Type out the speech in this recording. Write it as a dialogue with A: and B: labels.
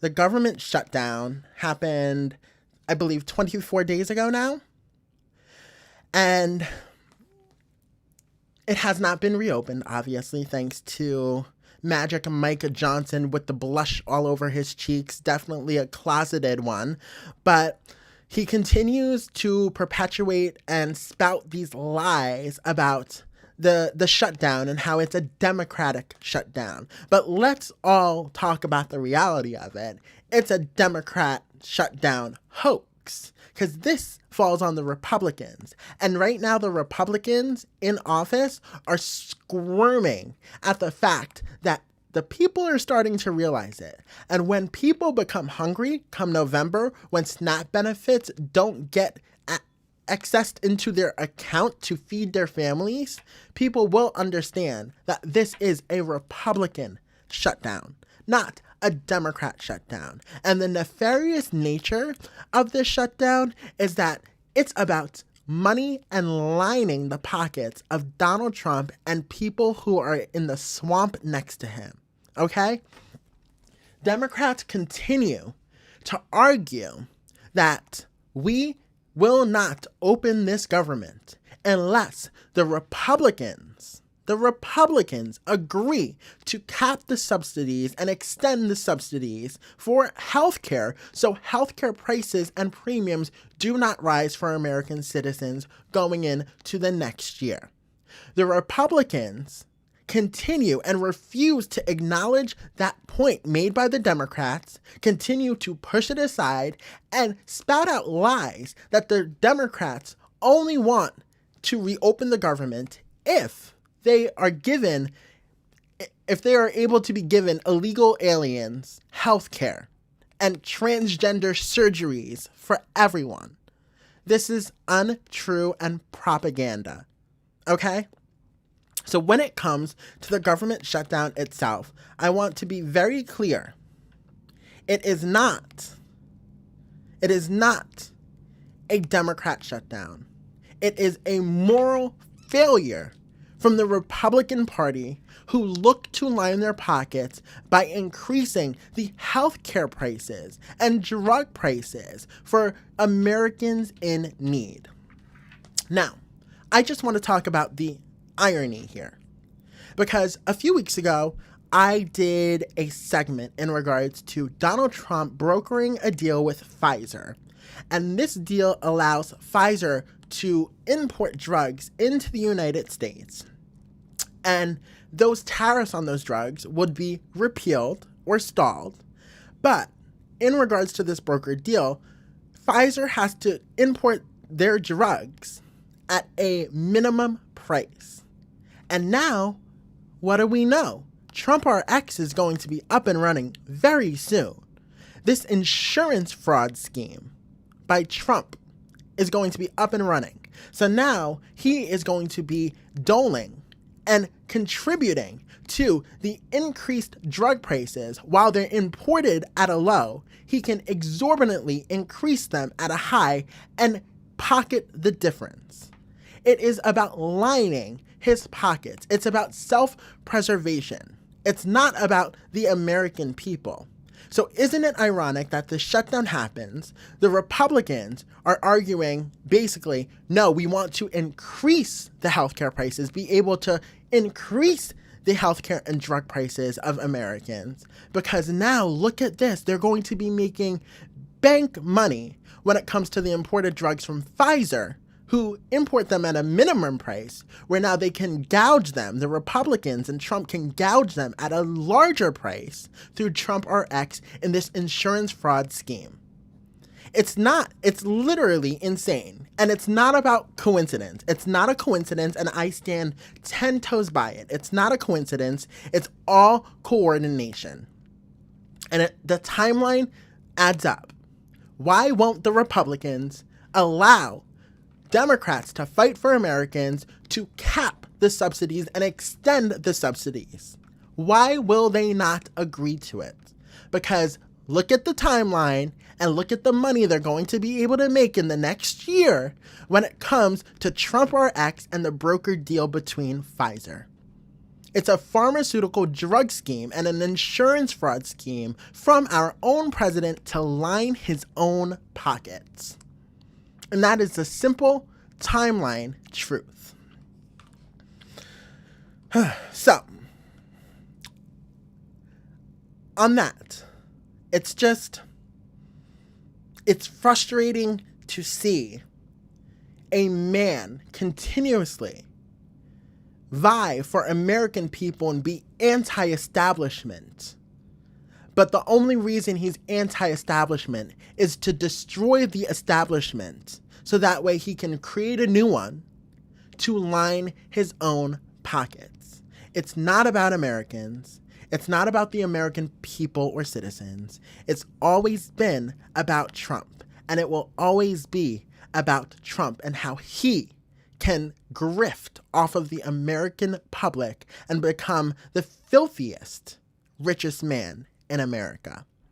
A: The government shutdown happened, I believe, 24 days ago now. And it has not been reopened, obviously, thanks to Magic Mike Johnson with the blush all over his cheeks. Definitely a closeted one. But he continues to perpetuate and spout these lies about the shutdown and how it's a democratic shutdown. But let's all talk about the reality of it. It's a Democrat shutdown hoax, because this falls on the Republicans. And right now, the Republicans in office are squirming at the fact that the people are starting to realize it. And when people become hungry come November, when SNAP benefits don't get accessed into their account to feed their families, people will understand that this is a Republican shutdown, not a Democrat shutdown. And the nefarious nature of this shutdown is that it's about money and lining the pockets of Donald Trump and people who are in the swamp next to him. Okay? Democrats continue to argue that we will not open this government unless the Republicans agree to cap the subsidies and extend the subsidies for healthcare so healthcare prices and premiums do not rise for American citizens going into the next year. The Republicans continue and refuse to acknowledge that point made by the Democrats, continue to push it aside, and spout out lies that the Democrats only want to reopen the government if they are able to be given illegal aliens health care and transgender surgeries for everyone. This is untrue and propaganda. Okay? So when it comes to the government shutdown itself, I want to be very clear. It is not a Democrat shutdown. It is a moral failure from the Republican Party, who look to line their pockets by increasing the healthcare prices and drug prices for Americans in need. Now, I just want to talk about the irony here, because a few weeks ago, I did a segment in regards to Donald Trump brokering a deal with Pfizer. And this deal allows Pfizer to import drugs into the United States. And those tariffs on those drugs would be repealed or stalled. But in regards to this brokered deal, Pfizer has to import their drugs at a minimum price. And now, what do we know? TRUMPrx is going to be up and running very soon. This insurance fraud scheme by Trump is going to be up and running. So now he is going to be doling and contributing to the increased drug prices while they're imported at a low. He can exorbitantly increase them at a high and pocket the difference. It is about lining his pockets. It's about self-preservation. It's not about the American people. So isn't it ironic that the shutdown happens, the Republicans are arguing basically, no, we want to increase the healthcare prices, be able to increase the healthcare and drug prices of Americans, because now look at this, they're going to be making bank money when it comes to the imported drugs from Pfizer, who import them at a minimum price, where now they can gouge them. The Republicans and Trump can gouge them at a larger price through TRUMPrx in this insurance fraud scheme. It's literally insane. And it's not about coincidence. It's not a coincidence, and I stand 10 toes by it. It's not a coincidence. It's all coordination. And the timeline adds up. Why won't the Republicans allow Democrats to fight for Americans to cap the subsidies and extend the subsidies? Why will they not agree to it? Because look at the timeline and look at the money they're going to be able to make in the next year when it comes to TRUMPrx and the brokered deal between Pfizer. It's a pharmaceutical drug scheme and an insurance fraud scheme from our own president to line his own pockets. And that is the simple timeline truth. So, on that, it's frustrating to see a man continuously vie for American people and be anti-establishment. But the only reason he's anti-establishment is to destroy the establishment so that way he can create a new one to line his own pockets. It's not about Americans. It's not about the American people or citizens. It's always been about Trump, and it will always be about Trump and how he can grift off of the American public and become the filthiest, richest man in America.